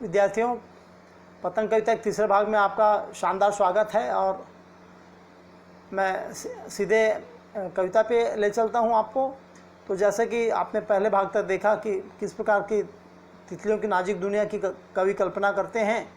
विद्यार्थियों, पतंग कविता के तीसरे भाग में आपका शानदार स्वागत है। और मैं सीधे कविता पे ले चलता हूँ आपको। तो जैसे कि आपने पहले भाग तक देखा कि किस प्रकार की तितलियों की नाजुक दुनिया की कवि कल्पना करते हैं,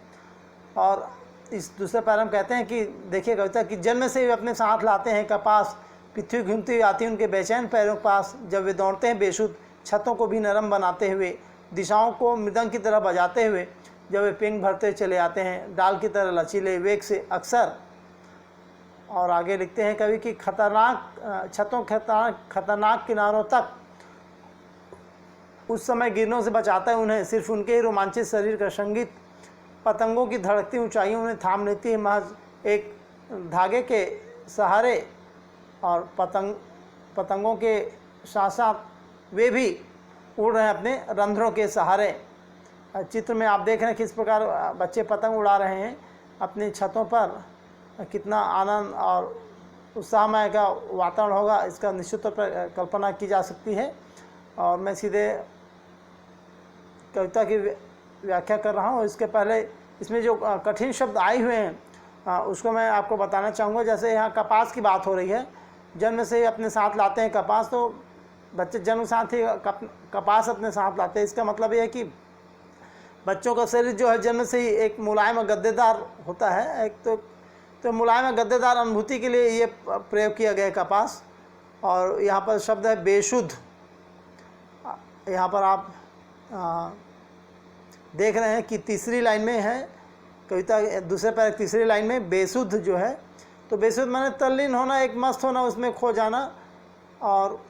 और इस दूसरे पैरा में कहते हैं कि देखिए कविता कि जन्म से वे अपने साथ लाते हैं कपास, पृथ्वी घूमती हुई आती है उनके बेचैन पैरों के पास, जब वे दौड़ते हैं बेसुध छतों को भी नरम बनाते हुए, दिशाओं को मृदंग की तरह बजाते हुए, जब वे पेंग भरते चले आते हैं डाल की तरह लचीले वेग से अक्सर। और आगे लिखते हैं कवि कि खतरनाक छतों खतरनाक किनारों तक उस समय गिरनों से बचाता है उन्हें सिर्फ उनके ही रोमांचित शरीर का संगीत। पतंगों की धड़कती ऊंचाइयों उन्हें थाम लेती है महज एक धागे के सहारे, और पतंगों के साथ साथ वे भी उड़ रहे हैं अपने रंध्रों के सहारे। चित्र में आप देख रहे हैं किस प्रकार बच्चे पतंग उड़ा रहे हैं अपनी छतों पर। कितना आनंद और उत्साहमय का वातावरण होगा, इसका निश्चित तौर पर कल्पना की जा सकती है। और मैं सीधे कविता की व्याख्या कर रहा हूँ। इसके पहले इसमें जो कठिन शब्द आए हुए हैं उसको मैं आपको बताना चाहूँगा। जैसे यहाँ कपास की बात हो रही है, जन्म से अपने साथ लाते हैं कपास, तो बच्चे जन्म साथ ही कपास अपने साथ लाते हैं। इसका मतलब ये है कि बच्चों का शरीर जो है जन्म से ही एक मुलायम गद्देदार होता है। एक तो मुलायम गद्देदार अनुभूति के लिए ये प्रयोग किया गया है कपास। और यहाँ पर शब्द है बेसुध। यहाँ पर आप देख रहे हैं कि तीसरी लाइन में है कविता, दूसरे पैर तीसरी लाइन में बेसुध जो है, तो बेसुध माने तल्लीन होना, एक मस्त होना, उसमें खो जाना। और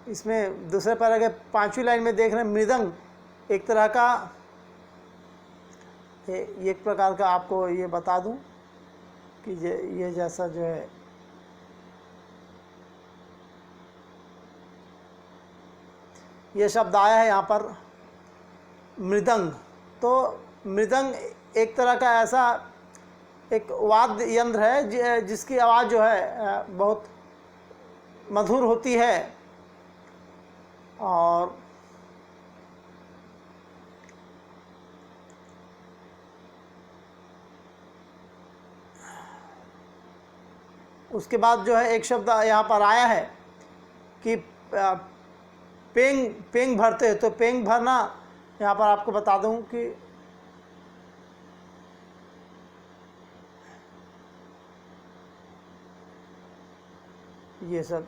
इसमें दूसरे पैर के पांचवी लाइन में देख रहे हैं मृदंग, एक तरह का एक प्रकार का, आपको ये बता दूं कि ये जैसा जो है ये शब्द आया है यहाँ पर मृदंग। तो मृदंग एक तरह का ऐसा एक वाद्य यंत्र है जिसकी आवाज़ जो है बहुत मधुर होती है। और उसके बाद जो है एक शब्द यहाँ पर आया है कि पेंग भरते हैं। तो पेंग भरना यहाँ पर आपको बता दूं कि ये सब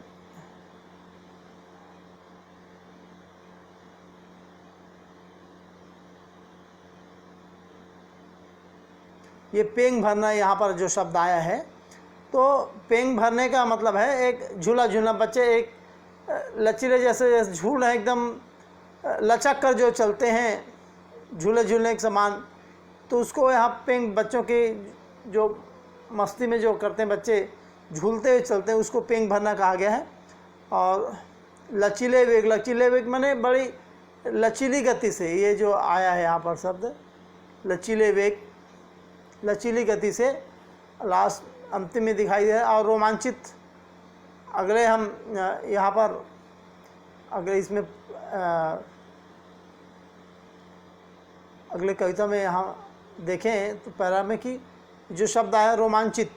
ये पेंग भरना यहाँ पर जो शब्द आया है, तो पेंग भरने का मतलब है एक झूला झूलना। बच्चे एक लचीले जैसे झूल है, एकदम लचक कर जो चलते हैं झूले झूलने के समान, तो उसको यहाँ पेंग, बच्चों की जो मस्ती में जो करते हैं बच्चे झूलते हुए चलते हैं, उसको पेंग भरना कहा गया है। और लचीले वेग माने बड़ी लचीली गति से, ये जो आया है यहाँ पर शब्द लचीले वेग, लचीली गति से लास्ट अंतिम में दिखाई दे रहा है। और रोमांचित, अगले हम यहाँ पर अगर इसमें अगले कविता में यहाँ देखें तो पैरा में कि जो शब्द आया रोमांचित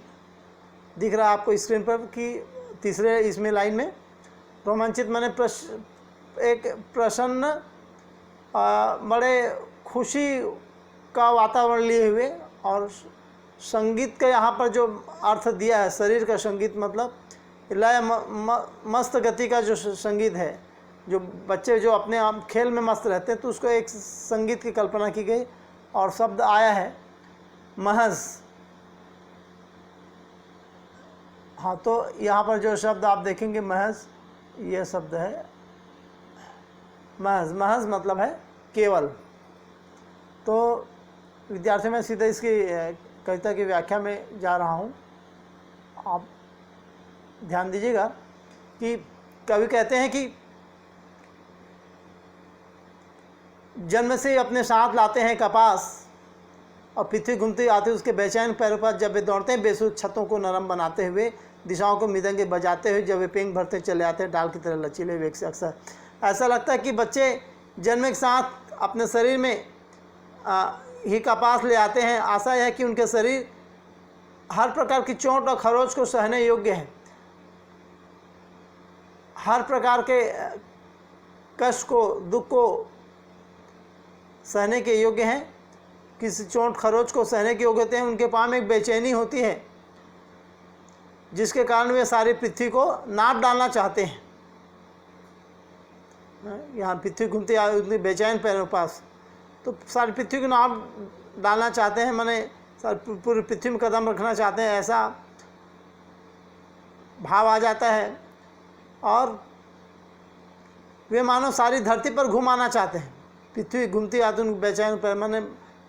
दिख रहा है आपको स्क्रीन पर कि तीसरे इसमें लाइन में रोमांचित माने एक प्रसन्न बड़े खुशी का वातावरण लिए हुए। और संगीत का यहाँ पर जो अर्थ दिया है, शरीर का संगीत मतलब लय मस्त गति का जो संगीत है, जो बच्चे जो अपने आप खेल में मस्त रहते हैं, तो उसको एक संगीत की कल्पना की गई। और शब्द आया है महज। हाँ, तो यहाँ पर जो शब्द आप देखेंगे महज, ये शब्द है महज। महज मतलब है केवल। तो विद्यार्थी मैं सीधे इसकी कविता की व्याख्या में जा रहा हूँ। आप ध्यान दीजिएगा कि कवि कहते हैं कि जन्म से अपने साथ लाते हैं कपास, और पृथ्वी घूमती आती है उसके बेचैन पैरों पर, जब वे दौड़ते हैं बेसुध छतों को नरम बनाते हुए, दिशाओं को मृदंगे बजाते हुए, जब वे पेंग भरते चले आते हैं डाल की तरह लचीले वेग से। अक्सर ऐसा लगता है कि बच्चे जन्म के साथ अपने शरीर में ही कपास ले आते हैं। आशा यह है कि उनके शरीर हर प्रकार की चोट और खरोच को सहने योग्य है, हर प्रकार के कष्ट को, दुख को सहने के योग्य हैं, किसी चोट खरोच को सहने के योग्य होते हैं। उनके पाँव में एक बेचैनी होती है जिसके कारण वे सारी पृथ्वी को नाप डालना चाहते हैं। यहाँ पृथ्वी घूमती है, उतनी बेचैन पैरों पास, तो सारी पृथ्वी को नाप डालना चाहते हैं, माने पूरी पृथ्वी में कदम रखना चाहते हैं, ऐसा भाव आ जाता है। और वे मानो सारी धरती पर घुमाना चाहते हैं। पृथ्वी घूमती आती उनको बेचैन पैर, माने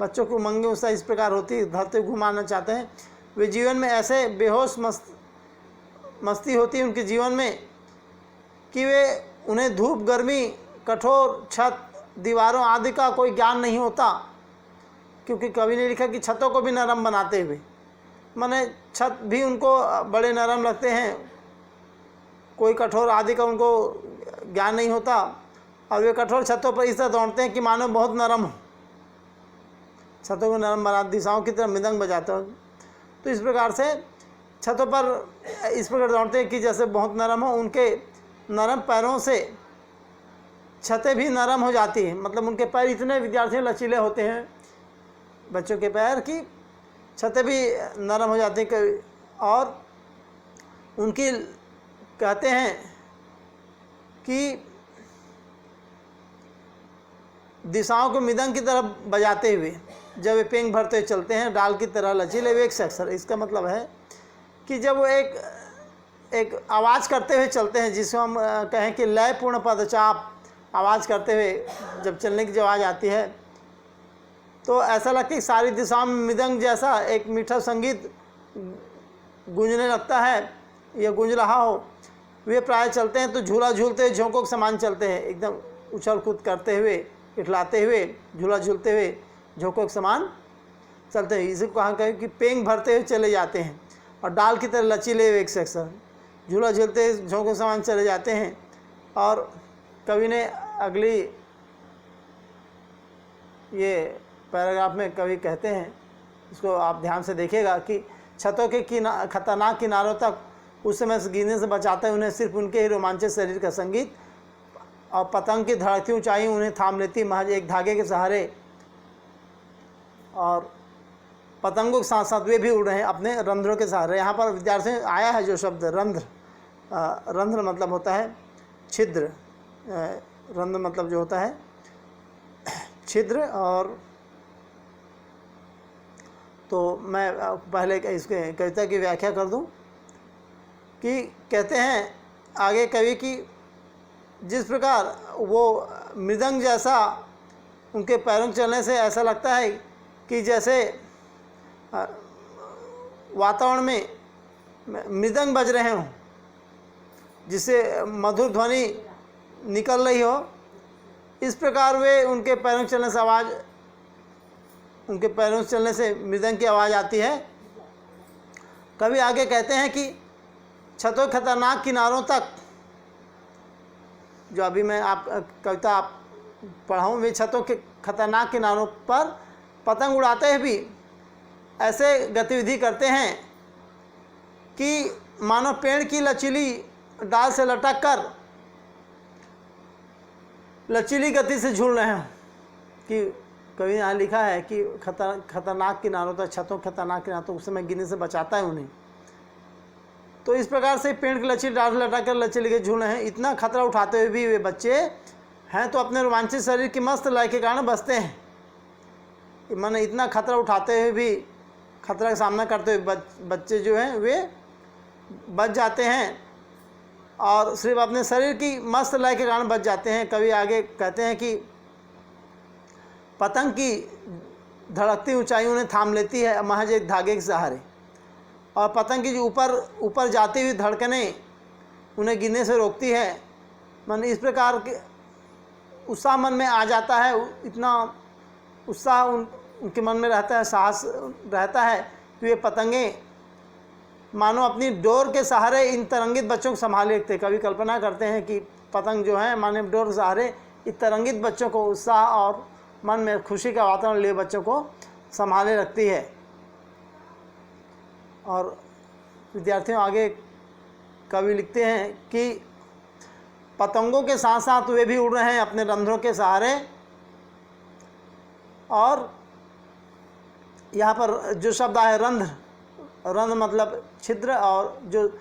बच्चों को मंगे उसका इस प्रकार होती है, धरती घुमाना चाहते हैं। वे जीवन में ऐसे बेहोश मस्ती होती है उनके जीवन में कि वे उन्हें धूप, गर्मी, कठोर छत, दीवारों आदि का कोई ज्ञान नहीं होता, क्योंकि कवि ने लिखा कि छतों को भी नरम बनाते हुए, माने छत भी उनको बड़े नरम लगते हैं, कोई कठोर आदि का उनको ज्ञान नहीं होता, और वे कठोर छतों पर इस तरह दौड़ते हैं कि मानो बहुत नरम हो, छतों को नरम बना, दिशाओं की तरह मृदंग बजाते हो। तो इस प्रकार से छतों पर इस प्रकार दौड़ते हैं कि जैसे बहुत नरम हो। उनके नरम पैरों से छतें भी नरम हो जाती हैं, मतलब उनके पैर इतने विद्यार्थी लचीले होते हैं, बच्चों के पैर की छतें भी नरम हो जाती हैं। और उनकी कहते हैं कि दिशाओं को मृदंग की तरह बजाते हुए जब वे पेंग भरते हुए चलते हैं, डाल की तरह लचीले वे एक अक्षर। इसका मतलब है कि जब वो एक आवाज़ करते हुए चलते हैं, जिसको हम कहें कि लयपूर्ण पदचाप, आवाज़ करते हुए जब चलने की जो आवाज़ आती है, तो ऐसा लगता है कि सारी दिशाओं में मृदंग जैसा एक मीठा संगीत गूंजने लगता है या गूंज रहा हो। वे प्राय चलते हैं तो झूला झूलते हुए झोंकों के समान चलते हैं, एकदम उछल कूद करते हुए, इठलाते हुए, झूला झूलते हुए झोंकों के समान चलते हैं। इसी को कहा कहें कि पेंग भरते हुए चले जाते हैं, और डाल की तरह लचीले हुए एक सेक्शन, झूला झूलते हुए झोंकों के समान चले जाते हैं। और कवि ने अगली ये पैराग्राफ में कवि कहते हैं, इसको आप ध्यान से देखिएगा, कि छतों के खतरनाक किनारों तक उस समय से गिरने से बचाता है उन्हें सिर्फ उनके ही रोमांचित शरीर का संगीत, और पतंग की धड़कती ऊंचाई उन्हें थाम लेती महज एक धागे के सहारे। और पतंगों के साथ साथ वे भी उड़ रहे हैं अपने रंध्रों के सहारे। यहाँ पर विद्यार्थी आया है जो शब्द रंध्र, रंध्र मतलब होता है छिद्र, रंध्र मतलब जो होता है छिद्र। और तो मैं पहले इसके कविता की व्याख्या कर दूं कि कहते हैं आगे कवि की, जिस प्रकार वो मृदंग जैसा उनके पैरों के चलने से ऐसा लगता है कि जैसे वातावरण में मृदंग बज रहे हों, जिससे मधुर ध्वनि निकल रही हो, इस प्रकार वे उनके पैरों के चलने से आवाज़, उनके पैरों से चलने से मृदंग की आवाज़ आती है। कभी आगे कहते हैं कि छतों खतरनाक किनारों तक, जो अभी मैं आप कविता आप पढ़ाऊँ, वे छतों के खतरनाक किनारों पर पतंग उड़ाते हुए भी ऐसे गतिविधि करते हैं कि मानो पेड़ की लचीली डाल से लटक कर लचीली गति से झूल रहे हैं। कि कवि यहाँ लिखा है कि खतरनाक किनारों तक, छतों खतरनाक किनारों तक उस समय गिरने से बचाता है उन्हें। तो इस प्रकार से पेड़ की लचीली डाल से लटक कर लचीली के झूल रहे हैं। इतना खतरा उठाते हुए भी वे बच्चे हैं तो अपने रोमांचित शरीर की मस्त लय के कारण बचते हैं। माने इतना खतरा उठाते हुए भी, खतरा का सामना करते हुए बच्चे जो हैं वे बच जाते हैं, और सिर्फ अपने शरीर की मस्त लय के कारण बच जाते हैं। कवि आगे कहते हैं कि पतंग की धड़कती ऊंचाई उन्हें थाम लेती है महज एक धागे के सहारे, और पतंग की जो ऊपर जाती हुई धड़कनें उन्हें गिरने से रोकती है। मन इस प्रकार के उत्साह मन में आ जाता है, इतना उत्साह उनके मन में रहता है, साहस रहता है कि वे पतंगें मानो अपनी डोर के सहारे इन तरंगित बच्चों को संभाले रखते। कभी कल्पना करते हैं कि पतंग जो है मानो डोर के सहारे इस तरंगित बच्चों को उत्साह और मन में खुशी का वातावरण लिए बच्चों को संभाले रखती है। और विद्यार्थियों, आगे कवि लिखते हैं कि पतंगों के साथ साथ वे भी उड़ रहे हैं अपने रंध्रों के सहारे। और यहाँ पर जो शब्द आए रंध्र, रंध्र मतलब छिद्र, और जो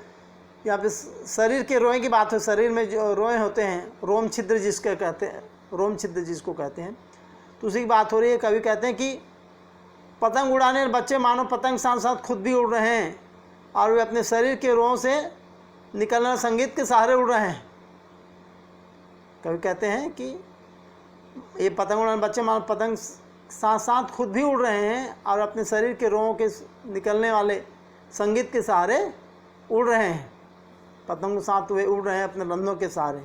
यहाँ पे शरीर के रोए की बात हो, शरीर में जो रोए होते हैं, रोम छिद्र जिसके कहते हैं, रोम छिद्र जिसको कहते हैं, तो उसी की बात हो रही है। कवि कहते हैं कि पतंग उड़ाने बच्चे मानो पतंग साथ साथ खुद भी उड़ रहे हैं और वे अपने शरीर के रों से निकलने संगीत के सहारे उड़ रहे हैं। कवि कहते हैं कि ये पतंग उड़ाने बच्चे मानो पतंग साथ साथ खुद भी उड़ रहे हैं और अपने शरीर के रों के निकलने वाले संगीत के सहारे उड़ रहे हैं। पतंग के साथ वे उड़ रहे हैं अपने रंध्रों के सहारे।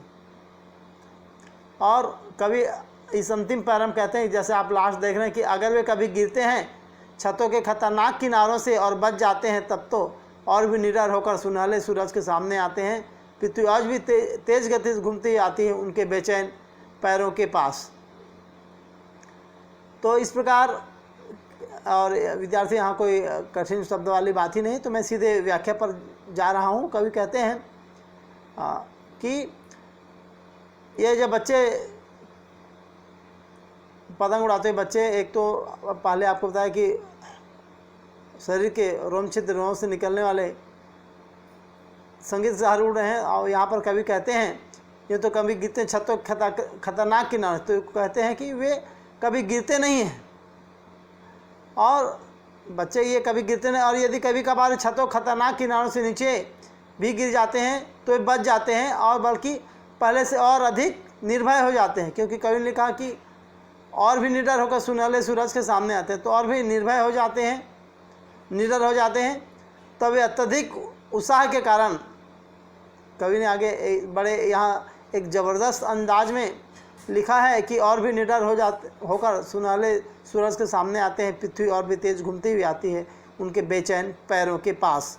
और कवि इस अंतिम पैराम कहते हैं, जैसे आप लास्ट देख रहे हैं, कि अगर वे कभी गिरते हैं छतों के खतरनाक किनारों से और बच जाते हैं, तब तो और भी निडर होकर सुनहले सूरज के सामने आते हैं। पृथ्वी आज भी तेज गति से घूमती आती है उनके बेचैन पैरों के पास। तो इस प्रकार, और विद्यार्थी यहाँ कोई कठिन शब्द वाली बात ही नहीं, तो मैं सीधे व्याख्या पर जा रहा हूँ। कवि कहते हैं कि ये जब बच्चे पतंग उड़ाते हुए बच्चे, एक तो पहले आपको बताया कि शरीर के रोम छिद्र रों से निकलने वाले संगीत से उड़ रहे हैं। और यहाँ पर कवि कहते हैं ये तो कभी गिरते छतों खतरनाक किनारे, तो कहते हैं कि वे कभी गिरते नहीं हैं। और बच्चे ये कभी गिरते नहीं, और यदि कभी कभार छतों खतरनाक किनारों से नीचे भी गिर जाते हैं तो वे बच जाते हैं, और बल्कि पहले से और अधिक निर्भय हो जाते हैं। क्योंकि कवि ने कहा कि और भी निडर होकर सुनहले सूरज के सामने आते हैं, तो और भी निर्भय हो जाते हैं, निडर हो जाते हैं। तब वे अत्यधिक उत्साह के कारण, कवि ने आगे बड़े यहाँ एक ज़बरदस्त अंदाज में लिखा है कि और भी निडर होकर सुनहले सूरज के सामने आते हैं। पृथ्वी और भी तेज घूमती हुई आती है उनके बेचैन पैरों के पास।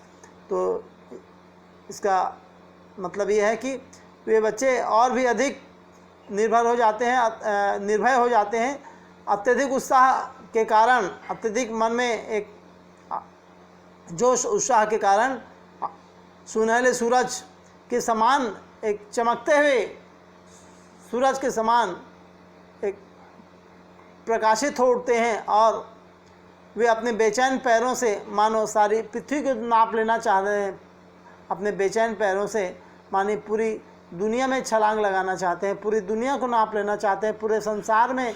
तो इसका मतलब ये है कि वे बच्चे और भी अधिक निर्भय हो जाते हैं अत्यधिक उत्साह के कारण, अत्यधिक मन में एक जोश उत्साह के कारण सुनहले सूरज के समान, एक चमकते हुए सूरज के समान एक प्रकाशित हो उठते हैं। और वे अपने बेचैन पैरों से मानो सारी पृथ्वी को नाप लेना चाह रहे हैं, अपने बेचैन पैरों से माने पूरी दुनिया में छलांग लगाना चाहते हैं, पूरी दुनिया को नाप लेना चाहते हैं, पूरे संसार में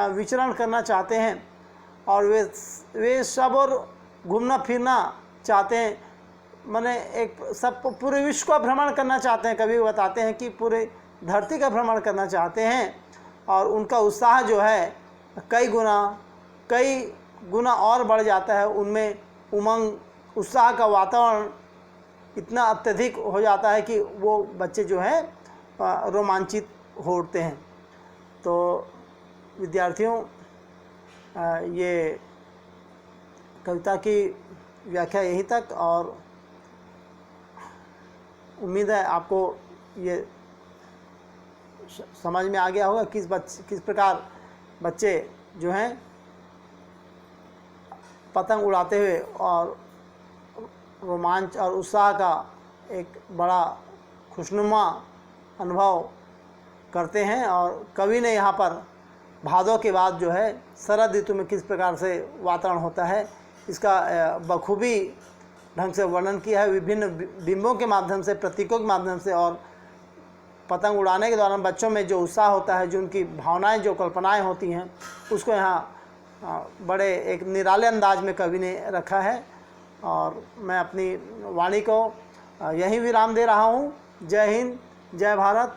विचरण करना चाहते हैं। और वे सब और घूमना फिरना चाहते हैं, माने एक सब पूरे विश्व का भ्रमण करना चाहते हैं। कभी बताते हैं कि पूरे धरती का भ्रमण करना चाहते हैं। और उनका उत्साह जो है कई गुना और बढ़ जाता है। उनमें उमंग, उत्साह का वातावरण इतना अत्यधिक हो जाता है कि वो बच्चे जो है रोमांचित हो उठते हैं। तो विद्यार्थियों, ये कविता की व्याख्या यहीं तक, और उम्मीद है आपको ये समझ में आ गया होगा किस प्रकार बच्चे जो हैं पतंग उड़ाते हुए और रोमांच और उत्साह का एक बड़ा खुशनुमा अनुभव करते हैं। और कवि ने यहाँ पर भादों के बाद जो है शरद ऋतु में किस प्रकार से वातावरण होता है, इसका बखूबी ढंग से वर्णन किया है, विभिन्न बिंबों के माध्यम से, प्रतीकों के माध्यम से। और पतंग उड़ाने के दौरान बच्चों में जो उत्साह होता है, जो उनकी भावनाएं, जो कल्पनाएं होती हैं, उसको यहाँ बड़े एक निराले अंदाज में कवि ने रखा है। और मैं अपनी वाणी को यहीं विराम दे रहा हूँ। जय हिंद, जय भारत।